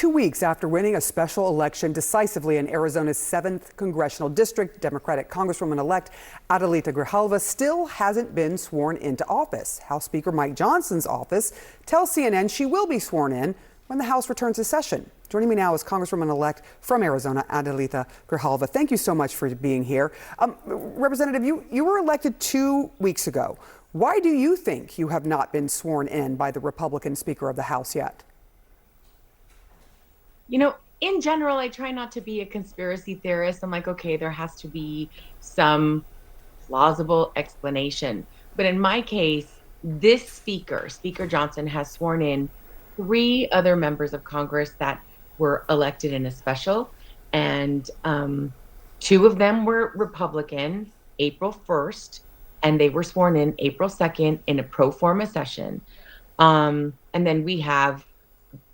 2 weeks after winning a special election decisively in Arizona's 7th congressional district, Democratic Congresswoman-elect Adelita Grijalva still hasn't been sworn into office. House Speaker Mike Johnson's office tells CNN she will be sworn in when the House returns to session. Joining me now is Congresswoman-elect from Arizona, Adelita Grijalva. Thank you so much for being here. Representative, you were elected 2 weeks ago. Why do you think you have not been sworn in by the Republican Speaker of the House yet? You know, in general, I try not to be a conspiracy theorist. I'm like, okay, there has to be some plausible explanation. But in my case, this speaker, Speaker Johnson, has sworn in 3 other members of Congress that were elected in a special. And 2 of them were Republican, April 1st, and they were sworn in April 2nd in a pro forma session. And then we have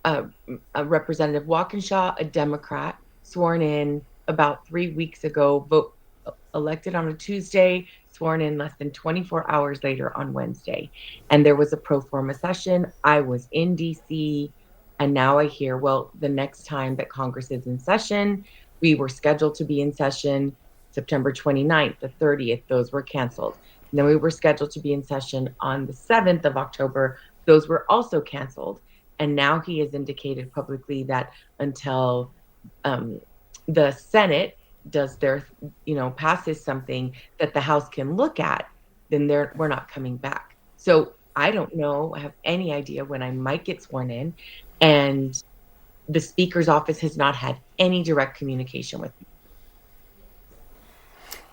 a Representative Walkinshaw, a Democrat, sworn in about 3 weeks ago, elected on a Tuesday, sworn in less than 24 hours later on Wednesday. And there was a pro forma session. I was in DC, and now I hear, well, the next time that Congress is in session, we were scheduled to be in session September 29th, the 30th, those were canceled. And then we were scheduled to be in session on the 7th of October, those were also canceled. And now he has indicated publicly that until the Senate does their, passes something that the House can look at, then we're not coming back. So I don't know, I have any idea when I might get sworn in. And the Speaker's office has not had any direct communication with me.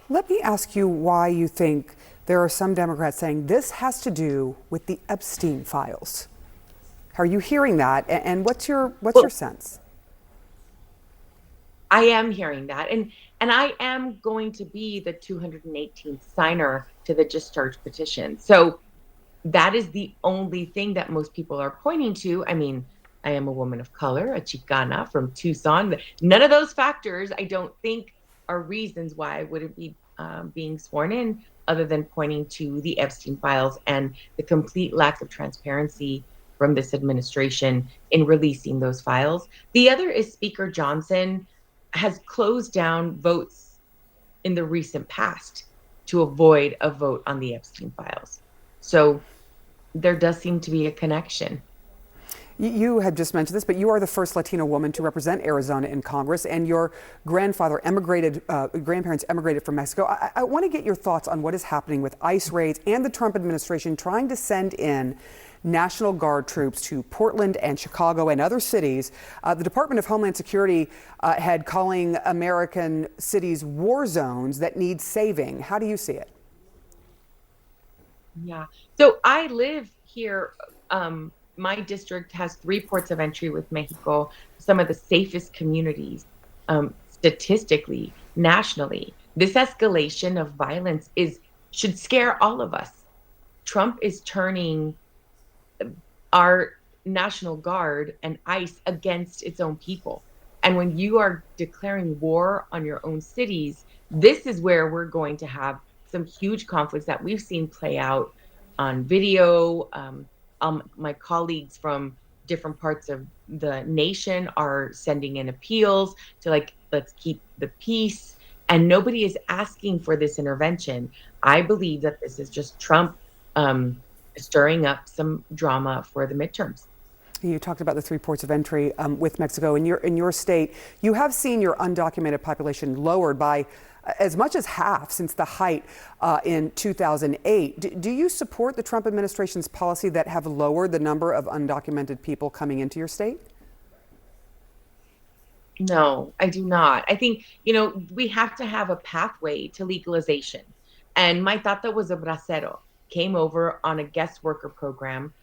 Let me ask you why you think there are some Democrats saying this has to do with the Epstein files. Are you hearing that? And what's your sense? I am hearing that. And I am going to be the 218th signer to the discharge petition. So that is the only thing that most people are pointing to. I mean, I am a woman of color, a Chicana from Tucson. None of those factors, I don't think, are reasons why I wouldn't be being sworn in, other than pointing to the Epstein files and the complete lack of transparency from this administration in releasing those files. The other is Speaker Johnson has closed down votes in the recent past to avoid a vote on the Epstein files. So there does seem to be a connection. You had just mentioned this, but you are the first Latina woman to represent Arizona in Congress, and your grandparents emigrated from Mexico. I want to get your thoughts on what is happening with ICE raids and the Trump administration trying to send in National Guard troops to Portland and Chicago and other cities. The Department of Homeland Security had calling American cities war zones that need saving. How do you see it? Yeah. So I live here. My district has 3 ports of entry with Mexico, some of the safest communities statistically, nationally. This escalation of violence should scare all of us. Trump is turning our National Guard and ICE against its own people. And when you are declaring war on your own cities, this is where we're going to have some huge conflicts that we've seen play out on video. My colleagues from different parts of the nation are sending in appeals to let's keep the peace. And nobody is asking for this intervention. I believe that this is just Trump stirring up some drama for the midterms. You talked about the 3 ports of entry with Mexico. In your state, you have seen your undocumented population lowered by as much as half since the height in 2008. Do you support the Trump administration's policy that have lowered the number of undocumented people coming into your state? No, I do not. I think, we have to have a pathway to legalization. And my tata was a bracero, came over on a guest worker program.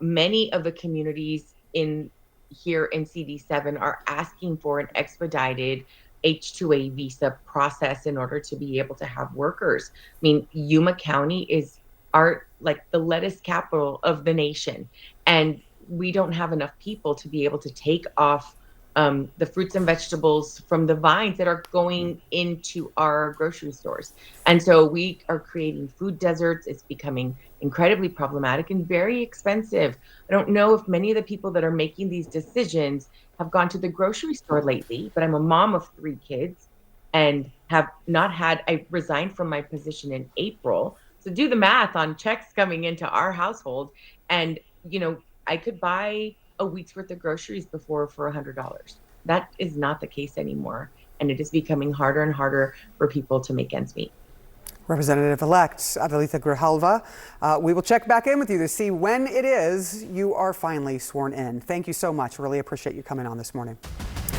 Many of the communities here in CD7 are asking for an expedited H-2A visa process in order to be able to have workers. I mean, Yuma County is the lettuce capital of the nation, and we don't have enough people to be able to take off the fruits and vegetables from the vines that are going into our grocery stores. And so we are creating food deserts. It's becoming incredibly problematic and very expensive. I don't know if many of the people that are making these decisions have gone to the grocery store lately, but I'm a mom of 3 kids and have not had, I resigned from my position in April. So do the math on checks coming into our household. And, I could buy a week's worth of groceries before for $100. That is not the case anymore. And it is becoming harder and harder for people to make ends meet. Representative-elect Adelita Grijalva, we will check back in with you to see when it is you are finally sworn in. Thank you so much. Really appreciate you coming on this morning.